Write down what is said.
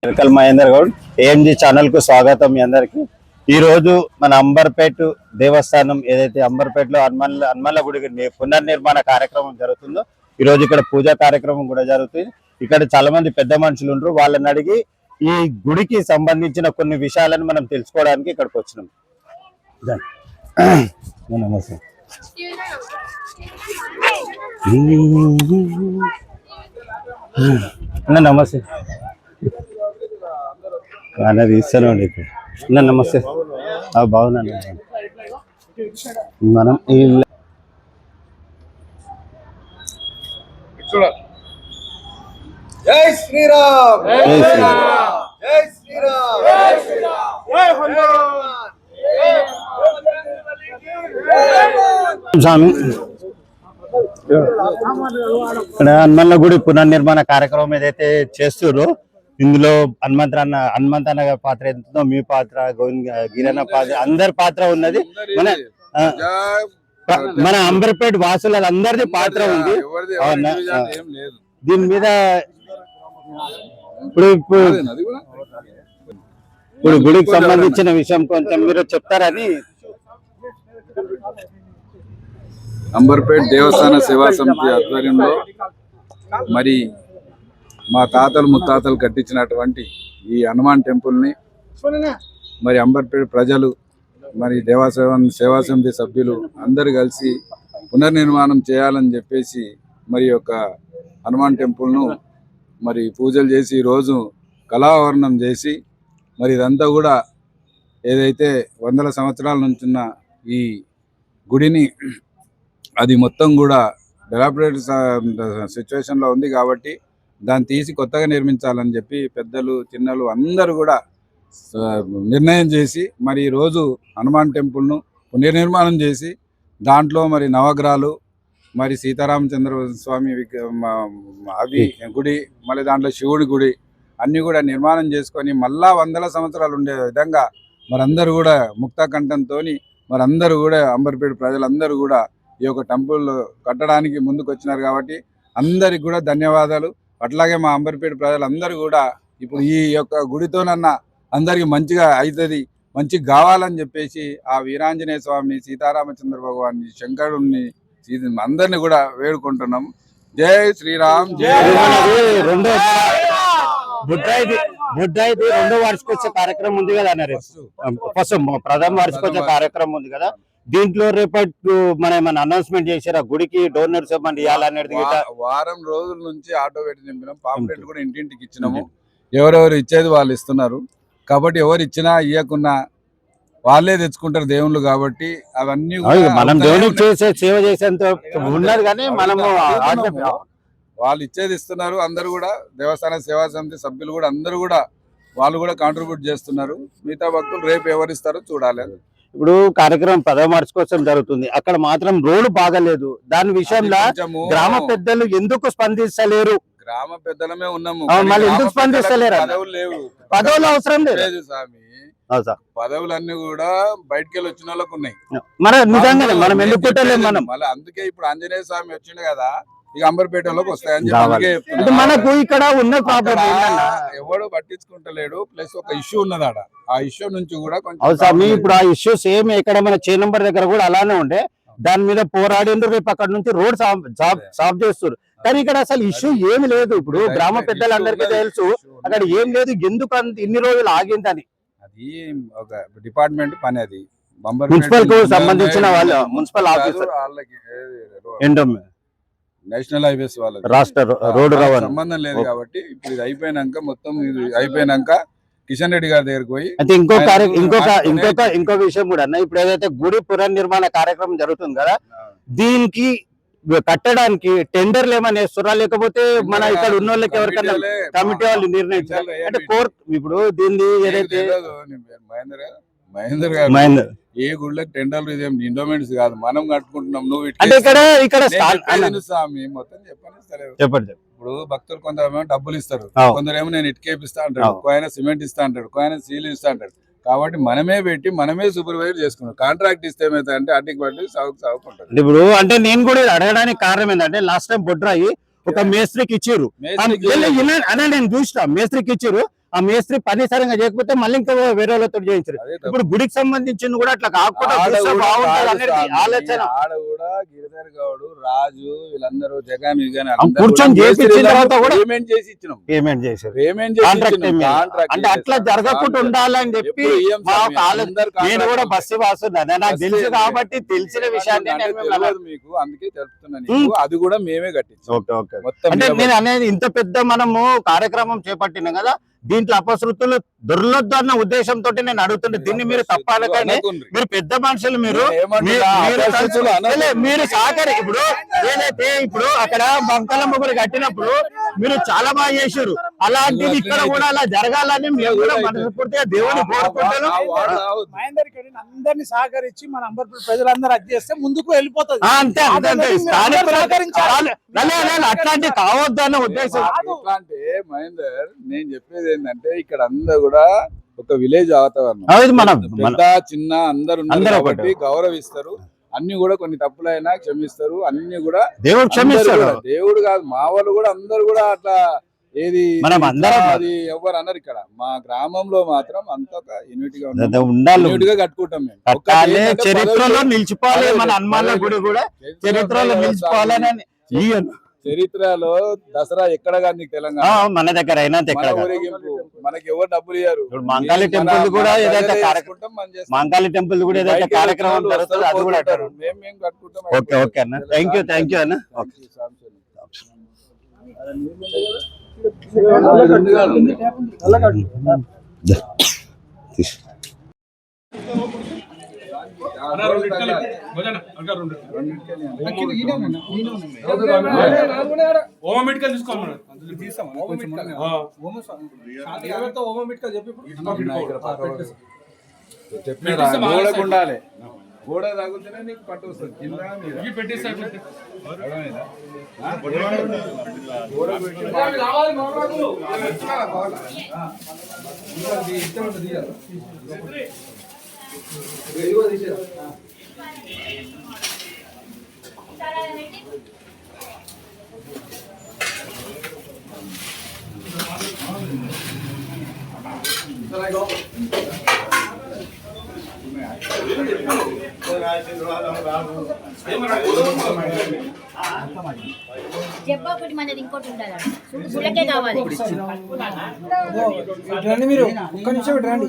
Welcome Mahender Goud AMG channel కు స్వాగతం మీ అందరికి। ఈ రోజు మన అంబర్పేట దేవస్థానం ఏదైతే అంబర్పేటలో హనుమన్ల గుడికి పునర్నిర్మాణ కార్యక్రమం జరుగుతుందో ఈ రోజు ఇక్కడ పూజా కార్యక్రమం కూడా జరుగుతుంది। ఇక్కడ చాలా మంది పెద్ద మనుషులు ఉంటారు, వాళ్ళని అడిగి ఈ గుడికి సంబంధించిన కొన్ని విషయాలను మనం తెలుసుకోవడానికి ఇక్కడికి వచ్చినాం। నమస్తే నమస్తే అనేది ఇస్తానండి ఇప్పుడు నమస్తే బాగున్నాను మనం జై శ్రీరామ్ జై శ్రీరామ్ జై శ్రీరామ్ జై శ్రీరామ్ జై హనుమాన్ స్వామి ఇక్కడ హనుమన్ల గుడి పునర్నిర్మాణ కార్యక్రమం ఏదైతే చేస్తుర్రో ఇందులో హనుమంతన్న పాత్ర ఎంతో, మీ పాత్ర, గిరణ పాత్ర, అందరి పాత్ర ఉన్నది। మన అంబర్పేట వాసుల అందరిది పాత్ర ఉంది। దీని మీద ఇప్పుడు గుడికి సంబంధించిన విషయం కొంచెం మీరు చెప్తారని। అంబర్పేట దేవస్థాన సేవా సమితి ఆధ్వర్యంలో మరి మా తాతలు ముత్తాతలు కట్టించినటువంటి ఈ హనుమాన్ టెంపుల్ని మరి అంబర్పేట ప్రజలు మరి సేవా సమితి సభ్యులు అందరు కలిసి పునర్నిర్మాణం చేయాలని చెప్పేసి మరి యొక్క హనుమాన్ టెంపుల్ను మరి పూజలు చేసి ఈరోజు కళావరణం చేసి మరి ఇదంతా కూడా ఏదైతే వందల సంవత్సరాల నుంచున్న ఈ గుడిని అది మొత్తం కూడా డెవలప్డ్ సిచ్యువేషన్లో ఉంది కాబట్టి దాన్ని తీసి కొత్తగా నిర్మించాలని చెప్పి పెద్దలు చిన్నలు అందరూ కూడా నిర్ణయం చేసి మరి ఈరోజు హనుమాన్ టెంపుల్ను పునర్నిర్మాణం చేసి దాంట్లో మరి నవగ్రహాలు, మరి సీతారామచంద్ర స్వామి అవి గుడి, మళ్ళీ దాంట్లో శివుడి గుడి అన్నీ కూడా నిర్మాణం చేసుకొని మళ్ళా వందల సంవత్సరాలు ఉండే విధంగా మరందరూ కూడా ముక్త కంఠంతో మరందరూ కూడా అంబర్పేట ప్రజలందరూ కూడా ఈ యొక్క టెంపుల్ కట్టడానికి ముందుకు వచ్చినారు కాబట్టి అందరికి కూడా ధన్యవాదాలు। అట్లాగే మా అంబర్పేట ప్రజలందరూ కూడా ఇప్పుడు ఈ యొక్క గుడితోనన్నా అందరికి మంచిగా అవుతుంది, మంచిగా కావాలని చెప్పేసి ఆ వీరాంజనేయ స్వామిని, సీతారామచంద్ర భగవాన్ని, శంకరుణ్ణి అందరినీ కూడా వేడుకుంటున్నాం। జై శ్రీరామ్ జై రెండో వార్షికోత్సవ కార్యక్రమం ఉంది కదా అన్నారు, ఫస్ట్ ప్రథమ వార్షికోత్సవ కార్యక్రమం ఉంది కదా, దీంట్లో రేపటి మన అనౌన్స్మెంట్ చేశారు గుడికి డోనర్స్ ఏమన్నా ఇవ్వాలనేది। వారం రోజుల నుంచి ఆటో పెట్టి నింపినాం, పాంప్లెట్ కూడా ఇంటింటికి ఇచ్చినాము, ఎవరెవరు ఇచ్చేది వాళ్ళు ఇస్తున్నారు కాబట్టి ఎవరు ఇచ్చినా ఇవ్వకున్నా వాళ్ళే తెచ్చుకుంటారు దేవుళ్ళు కాబట్టి అవన్నీ మనం దేవుడికి చేసే సేవ చేసేంత ఉన్నది కానీ మనము వాళ్ళు ఇచ్చేది ఇస్తున్నారు। అందరూ కూడా దేవస్థాన సేవా సమితి సభ్యులు కూడా అందరూ కూడా వాళ్ళు కూడా కాంట్రిబ్యూట్ చేస్తున్నారు, మిగతా భక్తులు రేపు ఎవరిస్తారో చూడాలి। ఇప్పుడు కార్యక్రమం ప్రథమ వార్షికోత్సవం జరుగుతుంది, అక్కడ మాత్రం రోడ్డు బాగలేదు, దాని విషయంలో గ్రామ పెద్దలు ఎందుకు స్పందిస్తలేరు? గ్రామ పెద్దలమే ఉన్నాము, మళ్ళీ ఎందుకు స్పందిస్తలేరు? పదవులు లేవు, పదవులు అవసరం లేదు స్వామి, పదవులన్నీ కూడా బయటకు వెళ్ళి వచ్చిన వాళ్ళకు ఉన్నాయి, మన నిజంగానే మనం ఎందుకు పెట్టలేము మనం? మళ్ళీ అందుకే ఇప్పుడు ఆంజనేయ స్వామి వచ్చిండు కదా ఇక అంబర్పేటలోకి వస్తాయని చెప్పి మనకు ఇక్కడ ఉన్న ప్రాబ్లం ఎవడు పట్టించుకుంటలేడు, ప్లస్ ఒక ఇష్యూ ఉన్నది ఆడ, ఆ ఇష్యూ నుంచి కూడా కొంచెం ఇప్పుడు ఆ ఇష్యూ సేమ్ ఇక్కడ మన చే నంబర్ దగ్గర కూడా అలానే ఉండే, దాని మీద పోరాడిండ్రు, రేపు అక్కడ నుంచి రోడ్ సాఫ్ చేస్తారు, కానీ ఇక్కడ అసలు ఇష్యూ ఏమి లేదు। ఇప్పుడు గ్రామ పెద్దలందరికీ తెలుసు అక్కడ ఏం లేదు, ఎందుకు ఇన్ని రోజులు ఆగిందని। అది ఒక డిపార్ట్మెంట్ పని, అది మున్సిపల్ కు సంబంధించిన వాళ్ళు మున్సిపల్ ఆఫీసర్ నేషనల్ హైవేస్ వాళ్ళకి రాష్ట్ర రోడ్డు రవాణా సంబంధం లేదు కాబట్టి ఇప్పుడు ఇది అయిపోయినాక మొత్తం ఇది అయిపోయినాక కిషన్ రెడ్డి గారి దగ్గరికి పోయి అయితే ఇంకొక విషయం కూడా అన్న, ఇప్పుడు ఏదైతే గుడి పునర్నిర్మాణ కార్యక్రమం జరుగుతుంది కదా, దీనికి కట్టడానికి టెండర్లు ఏమైనా వేస్తురా, లేకపోతే మన ఇక్కడ ఉన్న వాళ్ళకి ఎవరికైనా కమిటీ వాళ్ళు నిర్ణయించారు అంటే కోర్టు ఇప్పుడు దీన్ని ఏదైతే మహేందర్ గారు ఏ గుళ్ళకి టెండర్లు ఇదేం ఎండోమెంట్స్ కాదు, మనం కట్టుకుంటున్నాం, నువ్వు స్వామి మొత్తం చెప్పండి। ఇప్పుడు భక్తులు కొందరు డబ్బులు ఇస్తారు, కొందరేమో నేను ఇటుకేపిస్తా అంటాడు, ఆయన సిమెంట్ ఇస్తా అంటాడు, ఆయన సీల్ ఇస్తా అంటాడు, కాబట్టి మనమే పెట్టి మనమే సూపర్వైజర్ చేసుకున్నాం, కాంట్రాక్ట్ ఇస్తే ఏమైతే అడ్డికి పట్టి సాగుకుంటారు। ఇప్పుడు అంటే నేను కూడా అడగడానికి కారణం ఏంటంటే లాస్ట్ టైం బొడ్రాయి ఒక మేస్త్రికి ఇచ్చారు, నేను చూసిన మేస్త్రికి ఇచ్చారు, ఆ మేస్త్రి పని సరిగా చేయకపోతే మళ్ళీ ఇంకా వేరే వాళ్ళతో చేయించారు. అదే తప్పు. ఇప్పుడు గుడికి సంబంధించింది కూడా అట్లా కాకుండా ఆడ చూస్తే కూడా బాగుంటది కాదు అనేది స్వామి, ఆలోచన. ఆడ కూడా గిరిధర్ గౌడ్ రాజు వీళ్ళందరూ జగామి కూర్చొని చేపించిన తర్వాత కూడా పేమెంట్ చేసి ఇచ్చినాం. పేమెంట్ చేశారు. పేమెంట్ కాంట్రాక్ట్ ఏం లేదు. కాంట్రాక్ట్ అంటే అట్లా జరగకుండా ఉండాలని చెప్పి మా ఒక ఆలోచన. నేను కూడా బస్సు వాసున్నా, నాకు తెలుసు కాబట్టి తెలిసిన విషయాన్ని నేను మిమ్మల్ని మీకు అందుకే తెలుపుతున్నాను నీకు. అది కూడా మేమే కట్టించాం. Okay okay. మొత్తం అంటే నిలబడి. నేను అనేది ఇంత పెద్ద మనము కార్యక్రమం చేపట్టినాం కదా, దీంట్లో అపశృతులు దొర్లొద్దు అన్న ఉద్దేశంతో నేను అడుగుతుండే. దీన్ని మీరు తప్పాలకనే అనకుండ్రి. మీరు పెద్ద మనుషులు, మీరు నేను ఏమంటున్నా, అపశృతులు అనకు. మీరు సహకరి. ఇప్పుడు ఏదైతే ఇప్పుడు అక్కడ బంకలమ్మ గుడి కట్టినప్పుడు మీరు చాలా బాగా చేశారు. అలాంటిది ఇక్కడ కూడా అలా జరగాలని మేము కూడా మనస్ఫూర్తిగా దేవుని కోరుకుంటాను. మహేందర్ కి అందరినీ సహకరించి మన అంబర్పేట ప్రజలందరూ అది చేస్తే ముందుకు వెళ్ళిపోతుంది. అంతే అంతే అంతే. అట్లాంటి కావద్దు అన్న ఉద్దేశం. ఎట్లా అంటే మహేందర్, నేను చెప్పేది ఏంటంటే ఇక్కడ అందరూ కూడా ఒక విలేజ్ వాతావరణం. అది పెద్ద చిన్న అందరు అందరూ కాబట్టి గౌరవిస్తారు. అన్ని కూడా కొన్ని తప్పులైనా క్షమిస్తారు. అన్ని కూడా దేవుడు క్షమిస్తాడు. అందరూ కూడా, దేవుడు కాదు మా వాళ్ళు కూడా అందరు కూడా అట్లా ఏది మనం అందరం అది ఎవరు అన్నారు. ఇక్కడ మా గ్రామంలో మాత్రం అంత యూనిట్ గా ఉండాలి, యూనిట్ గా కట్టుకుంటాం మేము. కట్టాలి, ఒక్కటి ఏంటంటే చరిత్రలో పదవి- నిలిచిపోవాలి. మన హనుమాన్ల గుడి కూడా చరిత్రలో నిలిచిపోవాలని చరిత్రలో దసరా ఎక్కడ కానీ నీకు తెలంగాణ మన దగ్గర అయినా ఎక్కడ మన ఊరేగింపు మనకి ఎవరు డబ్బులు ఇయ్యారు. ఇప్పుడు మంకాళి టెంపుల్ కూడా ఏదైతే మంకాళి టెంపుల్ కూడా ఏదైతే కార్యక్రమం జరుగుతుందో అది కూడా అంటారు. మేము కట్టుకుంటాం. ఓకే ఓకే అన్న, థ్యాంక్ యూ అన్న. ఉండాలి. గోడ తగ్గుతూనే నీకు పట్టు వస్తుంది. కింద మీద. అర్థమైందా? గోడ పెట్టి జబ్బా ఒకటి మనది ఇంకోటి ఉండాలి. సులకే కావాలి. మీరు ఒక్క నిమిషం రండి.